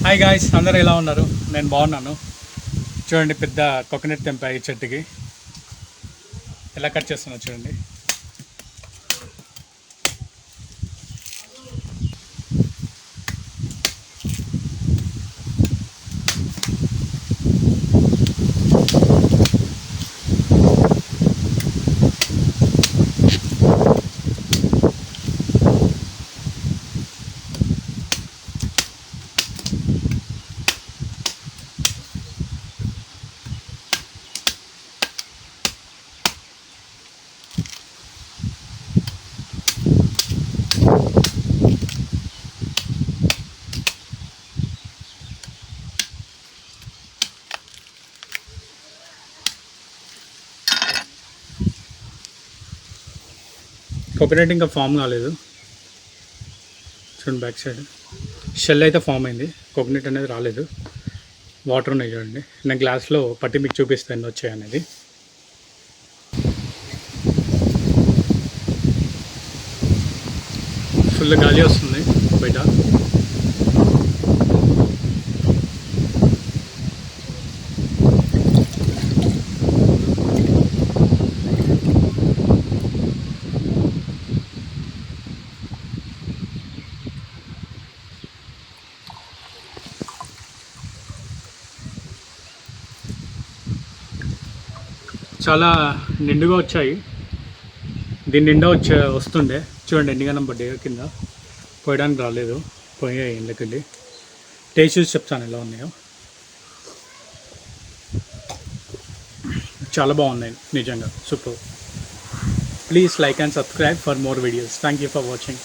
Hi guys, అందరూ ఎలా ఉన్నారు? నేను బాగున్నాను. చూడండి, పెద్ద కోకోనట్ తెంప ఈ చెట్టుకి ఎలా కట్ చేస్తున్నా చూడండి. కోకోనట్ ఇంకా ఫామ్ కాలేదు. చూడండి, బ్యాక్ సైడ్ షెల్ అయితే ఫామ్ అయింది, కోకోనట్ అనేది రాలేదు. వాటర్ ఉన్నాయి చూడండి. నేను గ్లాస్లో పట్టి మీకు చూపిస్తాను ఎన్ని వచ్చాయి అనేది. ఫుల్ గాలి వస్తుంది బయట. చాలా నిండుగా వచ్చాయి. దీని నిండా వస్తుండే. చూడండి, ఎండిగనం పడ్డాయి కింద. పోయడానికి రాలేదు, పోయాయి ఇందుకెళ్ళి. టేస్ట్ చూసి చెప్తాను ఎలా ఉన్నాయో. చాలా బాగున్నాయి నిజంగా, super. Please like and subscribe for more videos. Thank you for watching.